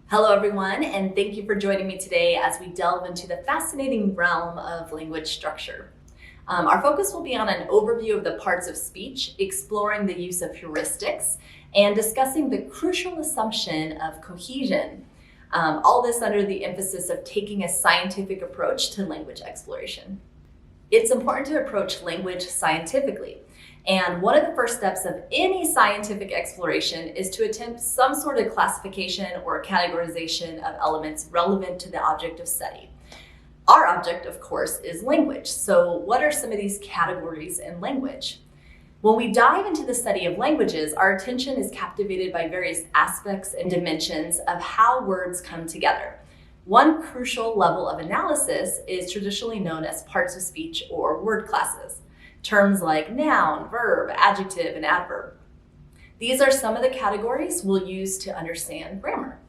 Hello everyone, and thank you for joining me today as we delve into the fascinating realm of language structure. Our focus will be on an overview of the parts of speech, exploring the use of heuristics, and discussing the crucial assumption of cohesion. All this under the emphasis of taking a scientific approach to language exploration. It's important to approach language scientifically. And one of the first steps of any scientific exploration is to attempt some sort of classification or categorization of elements relevant to the object of study. Our object, of course, is language. So what are some of these categories in language? When we dive into the study of languages, our attention is captivated by various aspects and dimensions of how words come together. One crucial level of analysis is traditionally known as parts of speech or word classes. Terms like noun, verb, adjective, and adverb. These are some of the categories we'll use to understand grammar.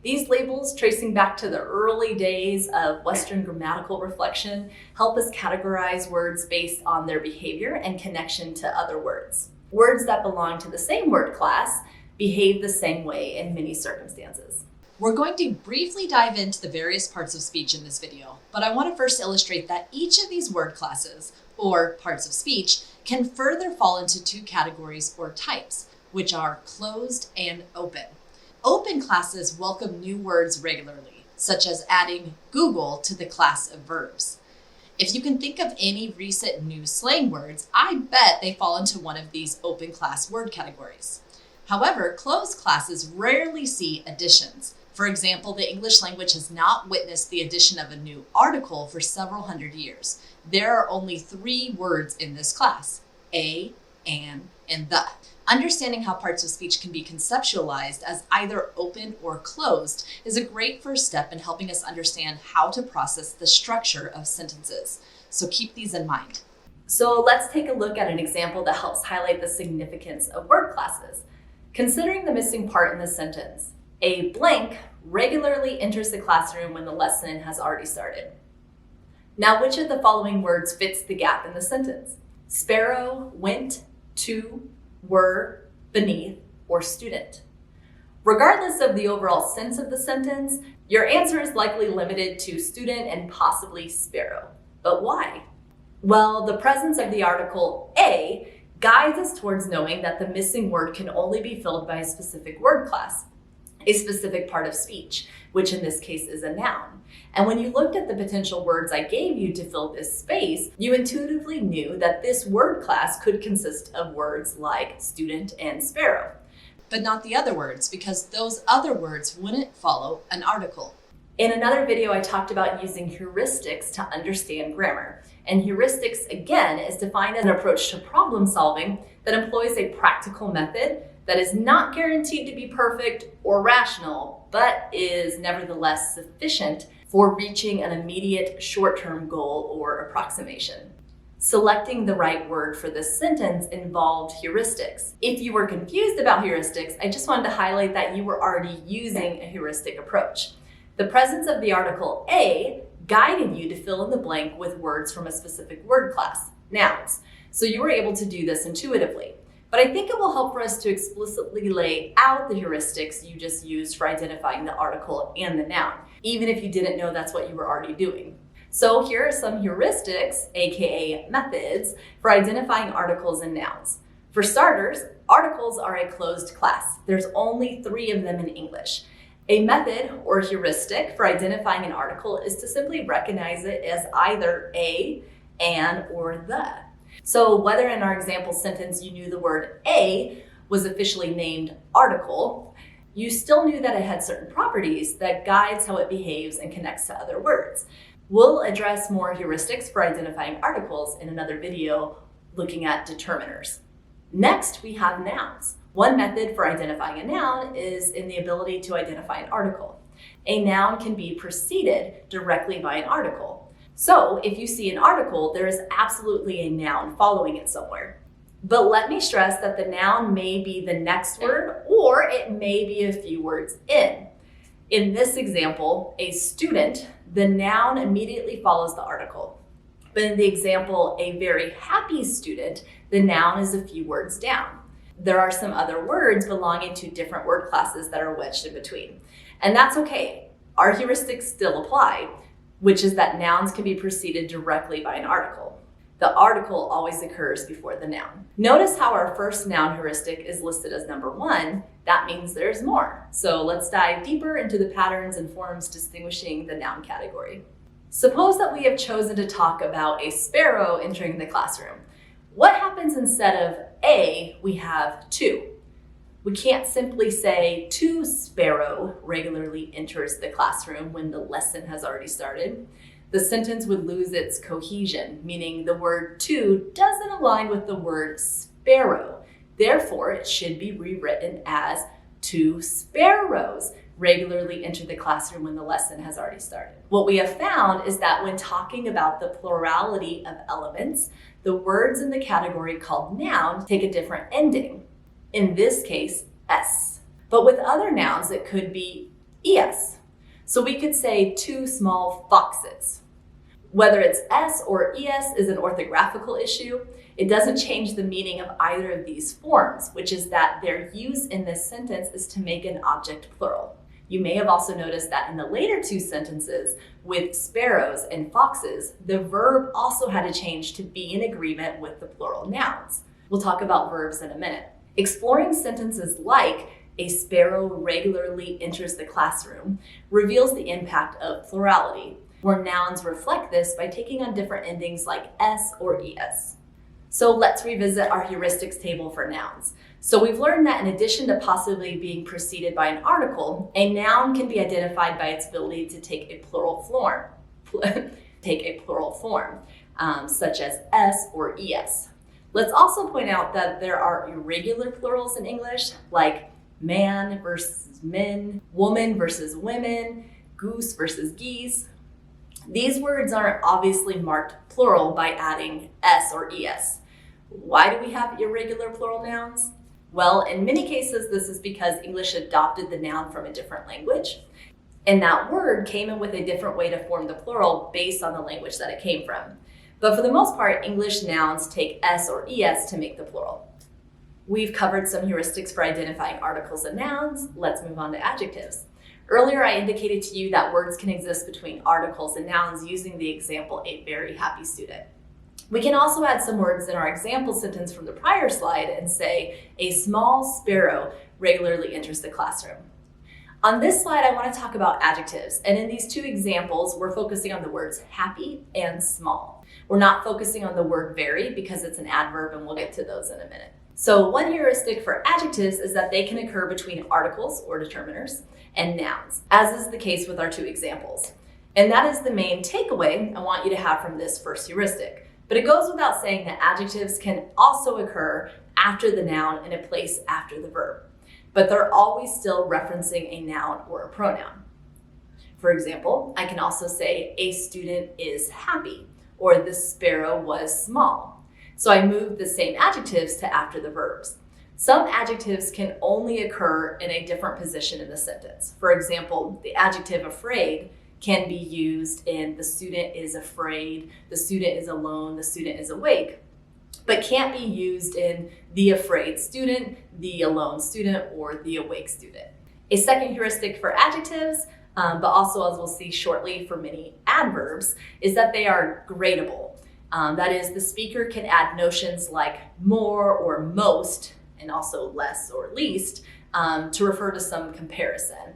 These labels, tracing back to the early days of Western grammatical reflection, help us categorize words based on their behavior and connection to other words. Words that belong to the same word class behave the same way in many circumstances. We're going to briefly dive into the various parts of speech in this video, but I want to first illustrate that each of these word classes, or parts of speech, can further fall into two categories or types, which are closed and open. Open classes welcome new words regularly, such as adding Google to the class of verbs. If you can think of any recent new slang words, I bet they fall into one of these open class word categories. However, closed classes rarely see additions. For example, the English language has not witnessed the addition of a new article for several hundred years. There are only 3 words in this class: a, an, and the. Understanding how parts of speech can be conceptualized as either open or closed is a great first step in helping us understand how to process the structure of sentences. So keep these in mind. So let's take a look at an example that helps highlight the significance of word classes. Considering the missing part in the sentence, a blank regularly enters the classroom when the lesson has already started. Now, which of the following words fits the gap in the sentence? Sparrow, went, to, were, beneath, or student. Regardless of the overall sense of the sentence, your answer is likely limited to student and possibly sparrow. But why? Well, the presence of the article a guides us towards knowing that the missing word can only be filled by a specific word class, a specific part of speech, which in this case is a noun. And when you looked at the potential words I gave you to fill this space, you intuitively knew that this word class could consist of words like student and sparrow. But not the other words, because those other words wouldn't follow an article. In another video, I talked about using heuristics to understand grammar. And heuristics, again, is defined as an approach to problem solving that employs a practical method that is not guaranteed to be perfect or rational, but is nevertheless sufficient for reaching an immediate short-term goal or approximation. Selecting the right word for this sentence involved heuristics. If you were confused about heuristics, I just wanted to highlight that you were already using a heuristic approach. The presence of the article a guided you to fill in the blank with words from a specific word class, nouns. So you were able to do this intuitively. But I think it will help for us to explicitly lay out the heuristics you just used for identifying the article and the noun, even if you didn't know that's what you were already doing. So here are some heuristics, aka methods, for identifying articles and nouns. For starters, articles are a closed class. There's only 3 of them in English. A method or heuristic for identifying an article is to simply recognize it as either a, an, or the. So whether in our example sentence you knew the word a was officially named article, you still knew that it had certain properties that guides how it behaves and connects to other words. We'll address more heuristics for identifying articles in another video looking at determiners. Next, we have nouns. One method for identifying a noun is in the ability to identify an article. A noun can be preceded directly by an article. So if you see an article, there is absolutely a noun following it somewhere. But let me stress that the noun may be the next word, or it may be a few words in. In this example, a student, the noun immediately follows the article. But in the example, a very happy student, the noun is a few words down. there are some other words belonging to different word classes that are wedged in between. And that's okay. Our heuristics still apply, which is that nouns can be preceded directly by an article. The article always occurs before the noun. Notice how our first noun heuristic is listed as number 1. That means there's more. So let's dive deeper into the patterns and forms distinguishing the noun category. Suppose that we have chosen to talk about a sparrow entering the classroom. What happens instead of a, we have to? We can't simply say "to sparrow regularly enters the classroom" when the lesson has already started. The sentence would lose its cohesion, meaning the word "to" doesn't align with the word "sparrow." Therefore, it should be rewritten as "two sparrows regularly enter the classroom when the lesson has already started." What we have found is that when talking about the plurality of elements, the words in the category called noun take a different ending. In this case, S. But with other nouns, it could be ES. So we could say "two small foxes." Whether it's S or ES is an orthographical issue. It doesn't change the meaning of either of these forms, which is that their use in this sentence is to make an object plural. You may have also noticed that in the later two sentences with sparrows and foxes, the verb also had to change to be in agreement with the plural nouns. We'll talk about verbs in a minute. Exploring sentences like "a sparrow regularly enters the classroom" reveals the impact of plurality, where nouns reflect this by taking on different endings like S or ES. So let's revisit our heuristics table for nouns. So we've learned that in addition to possibly being preceded by an article, a noun can be identified by its ability to take a plural form, such as S or ES. Let's also point out that there are irregular plurals in English, like man versus men, woman versus women, goose versus geese. These words aren't obviously marked plural by adding S or ES. Why do we have irregular plural nouns? Well, in many cases, this is because English adopted the noun from a different language, and that word came in with a different way to form the plural based on the language that it came from. But for the most part, English nouns take S or ES to make the plural. We've covered some heuristics for identifying articles and nouns. Let's move on to adjectives. Earlier, I indicated to you that words can exist between articles and nouns using the example "a very happy student." We can also add some words in our example sentence from the prior slide and say "a small sparrow regularly enters the classroom." On this slide, I want to talk about adjectives. And in these two examples, we're focusing on the words happy and small. We're not focusing on the word very because it's an adverb, and we'll get to those in a minute. So one heuristic for adjectives is that they can occur between articles or determiners and nouns, as is the case with our two examples. And that is the main takeaway I want you to have from this first heuristic. But it goes without saying that adjectives can also occur after the noun in a place after the verb, but they're always still referencing a noun or a pronoun. For example, I can also say "a student is happy" or "the sparrow was small." So I moved the same adjectives to after the verbs. Some adjectives can only occur in a different position in the sentence. For example, the adjective "afraid" can be used in "the student is afraid," "the student is alone," "the student is awake," but can't be used in "the afraid student," "the alone student," or "the awake student." A second heuristic for adjectives, but also, as we'll see shortly, for many adverbs, is that they are gradable. That is, the speaker can add notions like more or most, and also less or least, to refer to some comparison.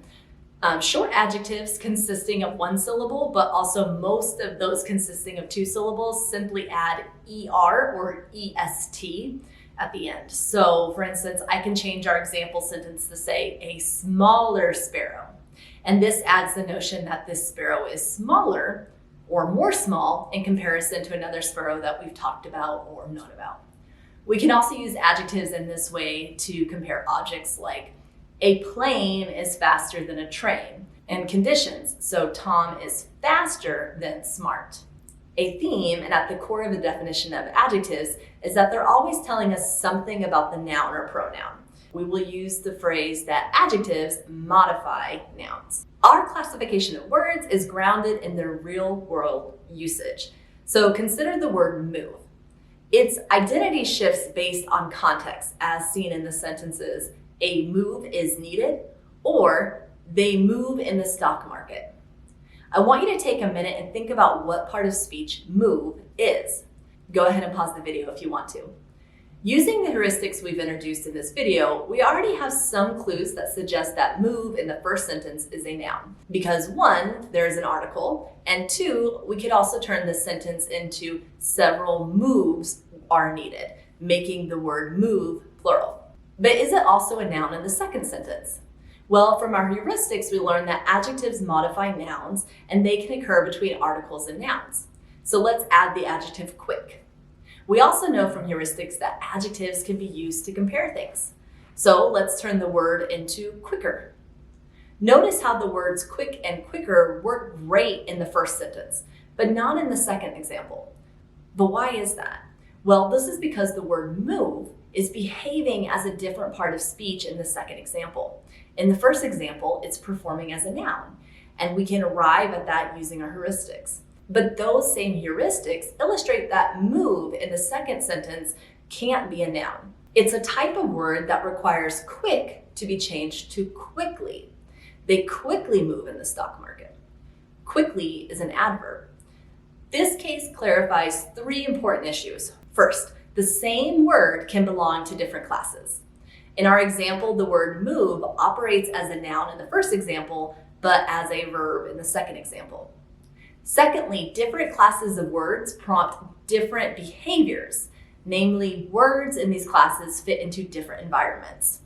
Short adjectives consisting of one syllable, but also most of those consisting of two syllables, simply add ER or EST at the end. So for instance, I can change our example sentence to say "a smaller sparrow." And this adds the notion that this sparrow is smaller or more small in comparison to another sparrow that we've talked about or known about. We can also use adjectives in this way to compare objects like "a plane is faster than a train," and conditions. So Tom is faster than smart. A theme, and at the core of the definition of adjectives, is that they're always telling us something about the noun or pronoun. We will use the phrase that adjectives modify nouns. Our classification of words is grounded in their real world usage. So consider the word move. Its identity shifts based on context, as seen in the sentences, a move is needed, or they move in the stock market. I want you to take a minute and think about what part of speech move is. Go ahead and pause the video if you want to. Using the heuristics we've introduced in this video, we already have some clues that suggest that move in the first sentence is a noun. Because 1, there is an article, and 2, we could also turn this sentence into several moves are needed, making the word move plural. But is it also a noun in the second sentence? Well, from our heuristics, we learned that adjectives modify nouns, and they can occur between articles and nouns. So let's add the adjective quick. We also know from heuristics that adjectives can be used to compare things. So let's turn the word into quicker. Notice how the words quick and quicker work great in the first sentence, but not in the second example. But why is that? Well, this is because the word move is behaving as a different part of speech in the second example. In the first example, it's performing as a noun, and we can arrive at that using our heuristics. But those same heuristics illustrate that move in the second sentence can't be a noun. It's a type of word that requires quick to be changed to quickly. They quickly move in the stock market. Quickly is an adverb. This case clarifies 3 important issues. First, the same word can belong to different classes. In our example, the word move operates as a noun in the first example, but as a verb in the second example. Secondly, different classes of words prompt different behaviors. Namely, words in these classes fit into different environments.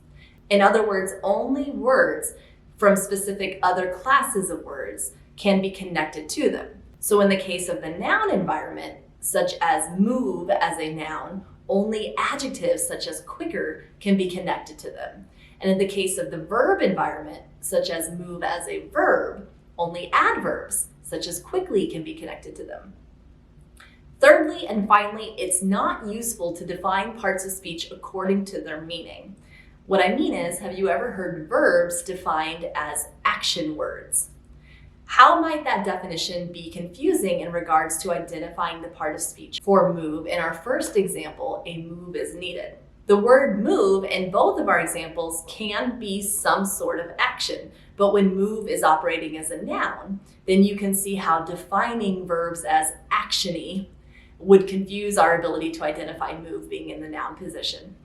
In other words, only words from specific other classes of words can be connected to them. So in the case of the noun environment, such as move as a noun, only adjectives such as quicker can be connected to them. And in the case of the verb environment, such as move as a verb, only adverbs such as quickly can be connected to them. Thirdly and finally, it's not useful to define parts of speech according to their meaning. What I mean is, have you ever heard verbs defined as action words? How might that definition be confusing in regards to identifying the part of speech for move? In our first example, a move is needed. The word move in both of our examples can be some sort of action, but when move is operating as a noun, then you can see how defining verbs as actiony would confuse our ability to identify move being in the noun position.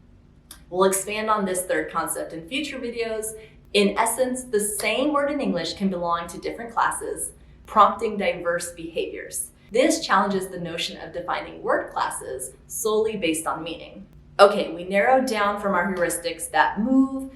We'll expand on this third concept in future videos. In essence, the same word in English can belong to different classes, prompting diverse behaviors. This challenges the notion of defining word classes solely based on meaning. Okay, we narrowed down from our heuristics that move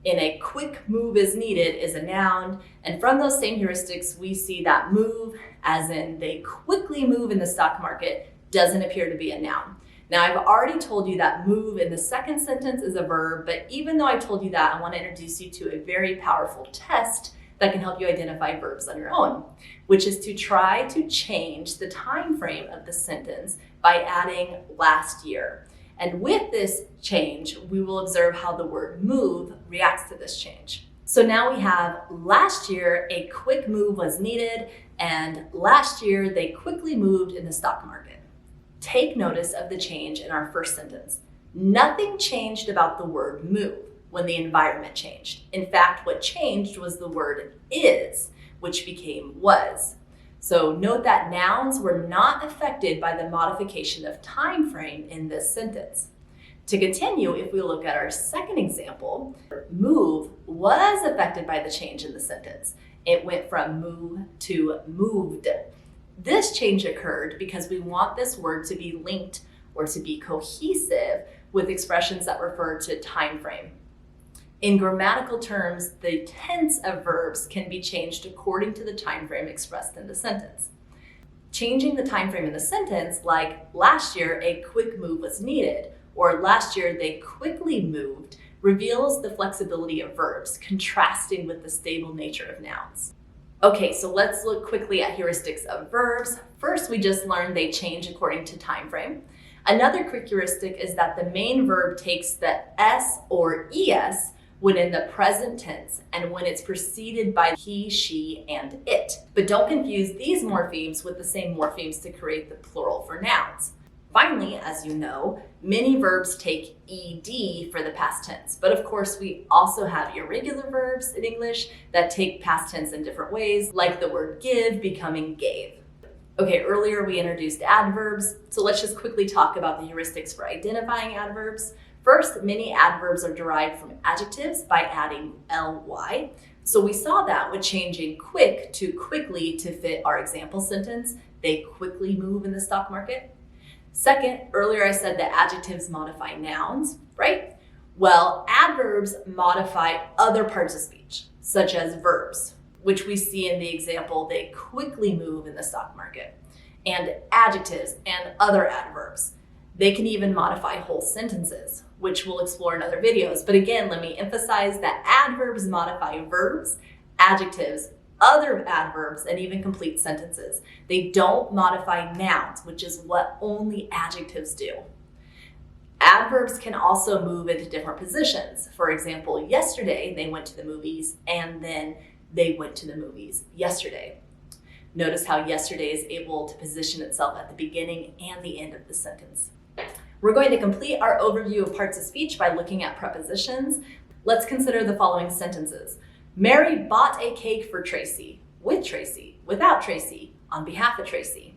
in a quick move is needed is a noun, and from those same heuristics, we see that move, as in they quickly move in the stock market, doesn't appear to be a noun. Now, I've already told you that move in the second sentence is a verb, but even though I told you that, I want to introduce you to a very powerful test that can help you identify verbs on your own, which is to try to change the time frame of the sentence by adding last year. And with this change, we will observe how the word move reacts to this change. So now we have last year, a quick move was needed, and last year they quickly moved in the stock market. Take notice of the change in our first sentence. Nothing changed about the word move when the environment changed. In fact, what changed was the word is, which became was. So note that nouns were not affected by the modification of time frame in this sentence. To continue, if we look at our second example, move was affected by the change in the sentence. It went from move to moved. This change occurred because we want this word to be linked or to be cohesive with expressions that refer to time frame. In grammatical terms, the tense of verbs can be changed according to the time frame expressed in the sentence. Changing the time frame in the sentence, like last year a quick move was needed, or last year they quickly moved, reveals the flexibility of verbs, contrasting with the stable nature of nouns. Okay, so let's look quickly at heuristics of verbs. First, we just learned they change according to time frame. Another quick heuristic is that the main verb takes the s or es when in the present tense and when it's preceded by he, she, and it. But don't confuse these morphemes with the same morphemes to create the plural for nouns. Finally, as you know, many verbs take ed for the past tense, but of course we also have irregular verbs in English that take past tense in different ways, like the word give becoming gave. Okay, earlier we introduced adverbs, so let's just quickly talk about the heuristics for identifying adverbs. First, many adverbs are derived from adjectives by adding ly. So we saw that with changing quick to quickly to fit our example sentence. They quickly move in the stock market. Second, earlier I said that adjectives modify nouns, right? Well, adverbs modify other parts of speech, such as verbs, which we see in the example, they quickly move in the stock market, and adjectives and other adverbs. They can even modify whole sentences, which we'll explore in other videos. But again, let me emphasize that adverbs modify verbs, adjectives, other adverbs, and even complete sentences. They don't modify nouns, which is what only adjectives do. Adverbs can also move into different positions. For example, yesterday they went to the movies, and then they went to the movies yesterday. Notice how yesterday is able to position itself at the beginning and the end of the sentence. We're going to complete our overview of parts of speech by looking at prepositions. Let's consider the following sentences. Mary bought a cake for Tracy, with Tracy, without Tracy, on behalf of Tracy.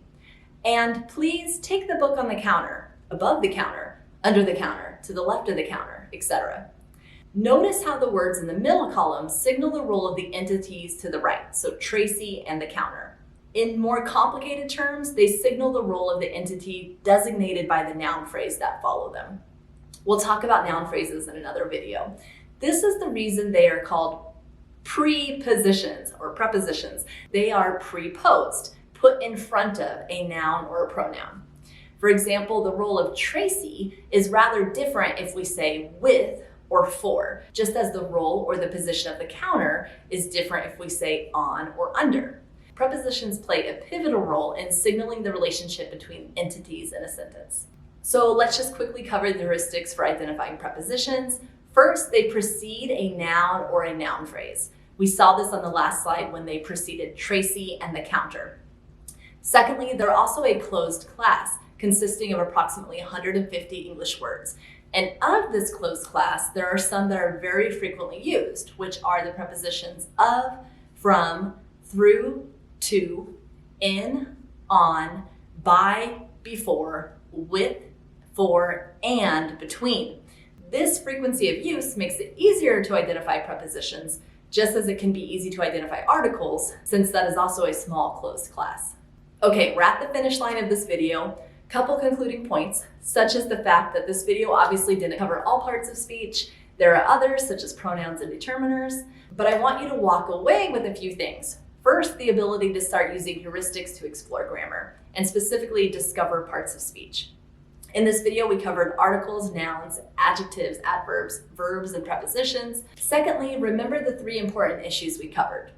And please take the book on the counter, above the counter, under the counter, to the left of the counter, etc. Notice how the words in the middle column signal the role of the entities to the right, so Tracy and the counter. In more complicated terms, they signal the role of the entity designated by the noun phrase that follow them. We'll talk about noun phrases in another video. This is the reason they are called prepositions or prepositions. They are preposed, put in front of a noun or a pronoun. For example, the role of Tracy is rather different if we say with or for, just as the role or the position of the counter is different if we say on or under. Prepositions play a pivotal role in signaling the relationship between entities in a sentence. So let's just quickly cover the heuristics for identifying prepositions. First, they precede a noun or a noun phrase. We saw this on the last slide when they preceded Tracy and the counter. Secondly, they're also a closed class consisting of approximately 150 English words. And of this closed class, there are some that are very frequently used, which are the prepositions of, from, through, to, in, on, by, before, with, for, and between. This frequency of use makes it easier to identify prepositions, just as it can be easy to identify articles, since that is also a small closed class. Okay, we're at the finish line of this video. Couple concluding points, such as the fact that this video obviously didn't cover all parts of speech. There are others, such as pronouns and determiners, but I want you to walk away with a few things. First, the ability to start using heuristics to explore grammar, and specifically discover parts of speech. In this video, we covered articles, nouns, adjectives, adverbs, verbs, and prepositions. Secondly, remember the three important issues we covered.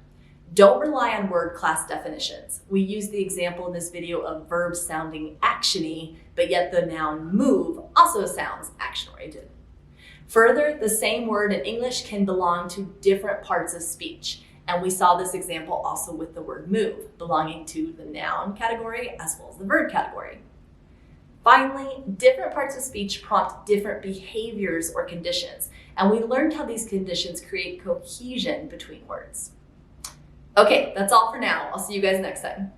Don't rely on word class definitions. We used the example in this video of verbs sounding action-y, but yet the noun move also sounds action-oriented. Further, the same word in English can belong to different parts of speech. And we saw this example also with the word move, belonging to the noun category as well as the verb category. Finally, different parts of speech prompt different behaviors or conditions, and we learned how these conditions create cohesion between words. Okay, that's all for now. I'll see you guys next time.